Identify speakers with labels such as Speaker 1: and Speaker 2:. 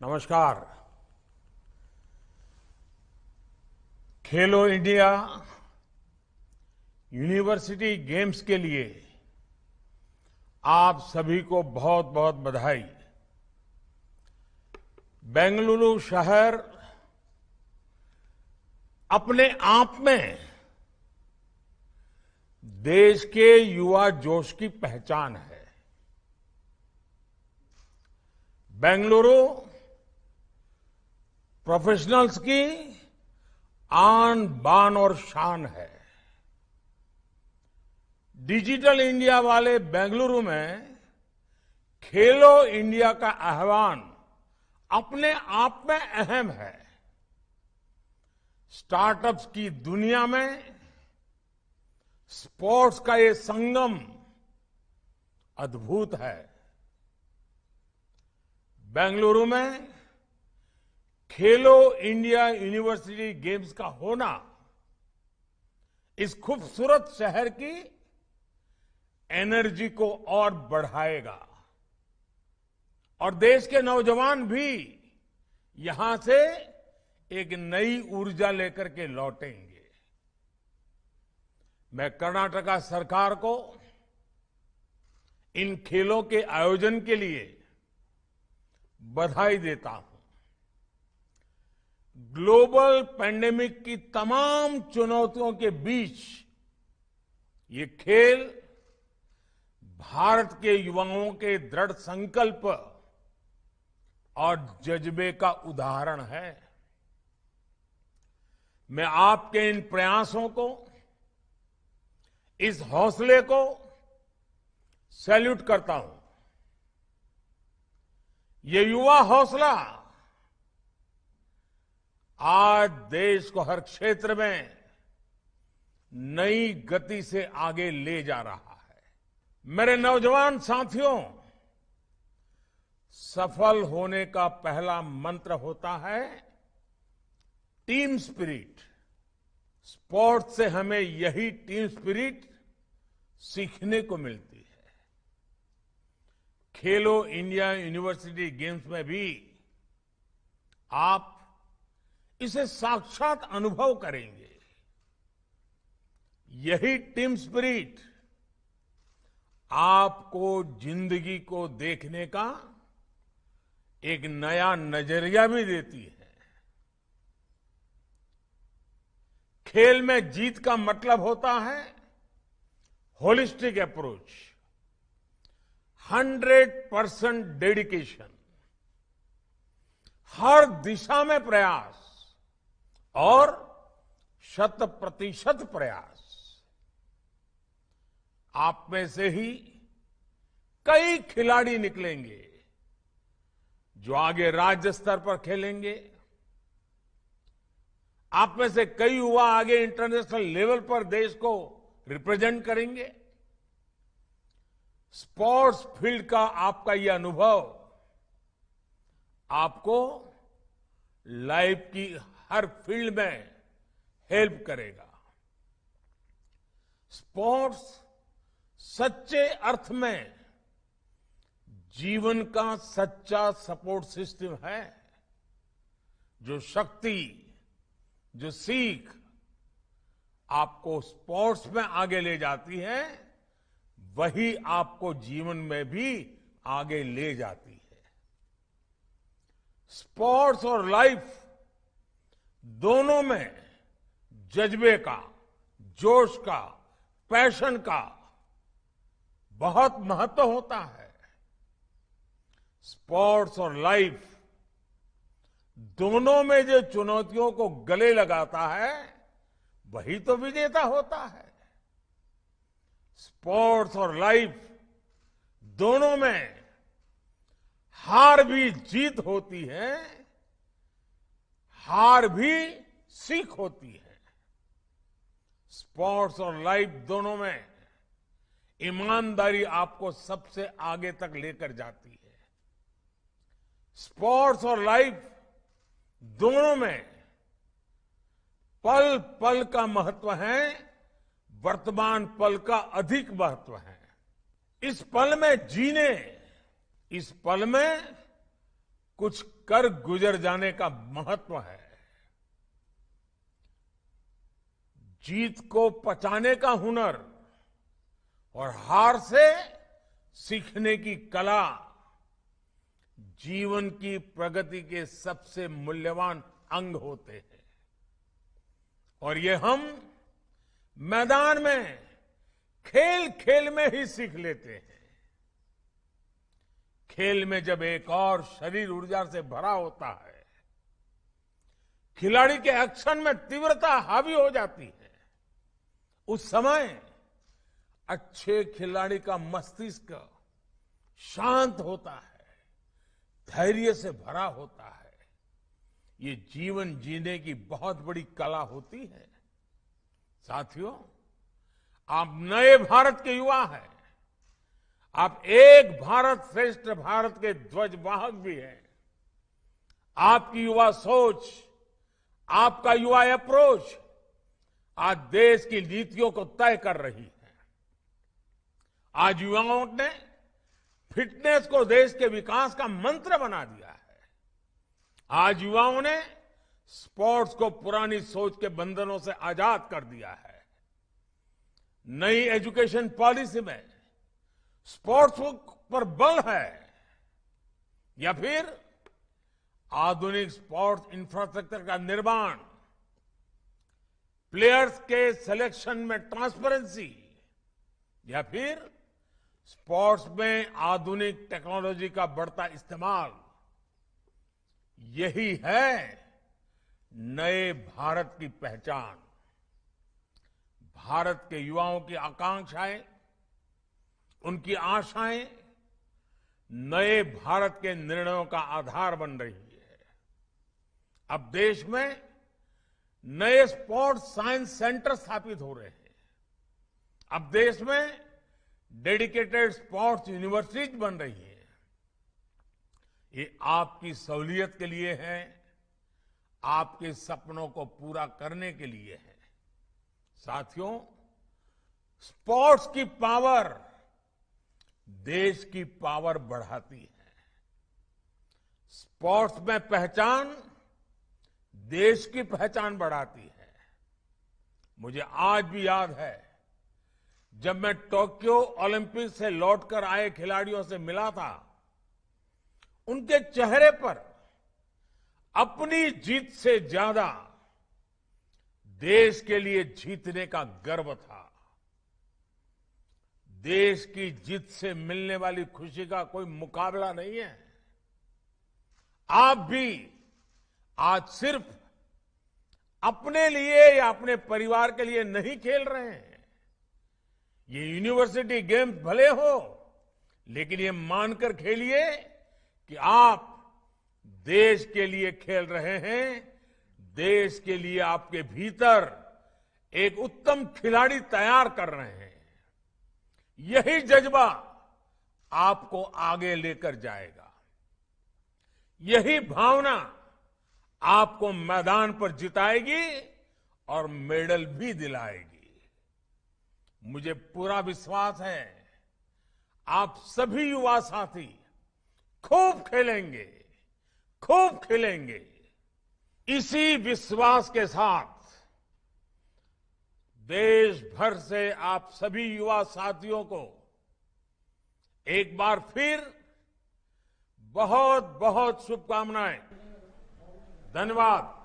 Speaker 1: नमस्कार। खेलो India university games के लिए आप सभी को बहुत बहुत बधाई। बेंगलुरु शहर अपने आप में देश के युवा जोश की पहचान है। बेंगलुरु प्रोफेशनल्स की आन बान और शान है। डिजिटल इंडिया वाले बेंगलुरु में खेलो इंडिया का आह्वान अपने आप में अहम है। स्टार्टअप्स की दुनिया में स्पोर्ट्स का ये संगम अद्भुत है। बेंगलुरु में खेलो इंडिया यूनिवर्सिटी गेम्स का होना इस खूबसूरत शहर की एनर्जी को और बढ़ाएगा और देश के नौजवान भी यहां से एक नई ऊर्जा लेकर के लौटेंगे। मैं कर्नाटका सरकार को इन खेलों के आयोजन के लिए बधाई देता हूं। ग्लोबल पैंडेमिक की तमाम चुनौतियों के बीच ये खेल भारत के युवाओं के दृढ़ संकल्प और जज्बे का उदाहरण है। मैं आपके इन प्रयासों को, इस हौसले को सैल्यूट करता हूं। ये युवा हौसला आज देश को हर क्षेत्र में नई गति से आगे ले जा रहा है। मेरे नौजवान साथियों, सफल होने का पहला मंत्र होता है टीम स्पिरिट। स्पोर्ट्स से हमें यही टीम स्पिरिट सीखने को मिलती है। खेलो इंडिया यूनिवर्सिटी गेम्स में भी आप इसे साक्षात अनुभव करेंगे। यही टीम स्पिरिट आपको जिंदगी को देखने का एक नया नजरिया भी देती है। खेल में जीत का मतलब होता है होलिस्टिक अप्रोच, 100% डेडिकेशन, हर दिशा में प्रयास और 100% प्रयास। आप में से ही कई खिलाड़ी निकलेंगे जो आगे राज्य स्तर पर खेलेंगे। आप में से कई युवा आगे इंटरनेशनल लेवल पर देश को रिप्रेजेंट करेंगे। स्पोर्ट्स फील्ड का आपका यह अनुभव आपको लाइफ की हर फील्ड में हेल्प करेगा। स्पोर्ट्स सच्चे अर्थ में जीवन का सच्चा सपोर्ट सिस्टम है। जो शक्ति, जो सीख आपको स्पोर्ट्स में आगे ले जाती है, वही आपको जीवन में भी आगे ले जाती है। स्पोर्ट्स और लाइफ दोनों में जज्बे का, जोश का, पैशन का बहुत महत्व होता है। स्पोर्ट्स और लाइफ दोनों में जो चुनौतियों को गले लगाता है, वही तो विजेता होता है। स्पोर्ट्स और लाइफ दोनों में हार भी जीत होती है, हार भी सीख होती है। स्पोर्ट्स और लाइफ दोनों में ईमानदारी आपको सबसे आगे तक लेकर जाती है। स्पोर्ट्स और लाइफ दोनों में पल पल का महत्व है, वर्तमान पल का अधिक महत्व है। इस पल में जीने, इस पल में कुछ कर गुजर जाने का महत्व है। जीत को पचाने का हुनर और हार से सीखने की कला जीवन की प्रगति के सबसे मूल्यवान अंग होते हैं। और ये हम मैदान में खेल खेल में ही सीख लेते हैं। खेल में जब एक और शरीर ऊर्जा से भरा होता है, खिलाड़ी के एक्शन में तीव्रता हावी हो जाती है, उस समय अच्छे खिलाड़ी का मस्तिष्क शांत होता है, धैर्य से भरा होता है। ये जीवन जीने की बहुत बड़ी कला होती है। साथियों, आप नए भारत के युवा हैं। आप एक भारत श्रेष्ठ भारत के ध्वजवाहक भी हैं। आपकी युवा सोच, आपका युवा अप्रोच आज देश की नीतियों को तय कर रही है। आज युवाओं ने फिटनेस को देश के विकास का मंत्र बना दिया है। आज युवाओं ने स्पोर्ट्स को पुरानी सोच के बंधनों से आजाद कर दिया है। नई एजुकेशन पॉलिसी में स्पोर्ट्स पर बल है या फिर आधुनिक स्पोर्ट्स इंफ्रास्ट्रक्चर का निर्माण, प्लेयर्स के सिलेक्शन में ट्रांसपेरेंसी या फिर स्पोर्ट्स में आधुनिक टेक्नोलॉजी का बढ़ता इस्तेमाल, यही है नए भारत की पहचान। भारत के युवाओं की आकांक्षाएं, उनकी आशाएं नए भारत के निर्णयों का आधार बन रही है। अब देश में नए स्पोर्ट्स साइंस सेंटर स्थापित हो रहे हैं। अब देश में डेडिकेटेड स्पोर्ट्स यूनिवर्सिटीज बन रही है। ये आपकी सहूलियत के लिए है, आपके सपनों को पूरा करने के लिए है। साथियों, स्पोर्ट्स की पावर देश की पावर बढ़ाती है। स्पोर्ट्स में पहचान देश की पहचान बढ़ाती है। मुझे आज भी याद है, जब मैं टोक्यो ओलंपिक से लौटकर आए खिलाड़ियों से मिला था, उनके चेहरे पर अपनी जीत से ज्यादा देश के लिए जीतने का गर्व था। देश की जीत से मिलने वाली खुशी का कोई मुकाबला नहीं है। आप भी आज सिर्फ अपने लिए या अपने परिवार के लिए नहीं खेल रहे हैं। ये यूनिवर्सिटी गेम्स भले हो, लेकिन ये मानकर खेलिए कि आप देश के लिए खेल रहे हैं। देश के लिए आपके भीतर एक उत्तम खिलाड़ी तैयार कर रहे हैं। यही जज्बा आपको आगे लेकर जाएगा। यही भावना आपको मैदान पर जिताएगी और मेडल भी दिलाएगी। मुझे पूरा विश्वास है, आप सभी युवा साथी खूब खेलेंगे, खूब खेलेंगे। इसी विश्वास के साथ देश भर से आप सभी युवा साथियों को एक बार फिर बहुत बहुत शुभकामनाएं। धन्यवाद।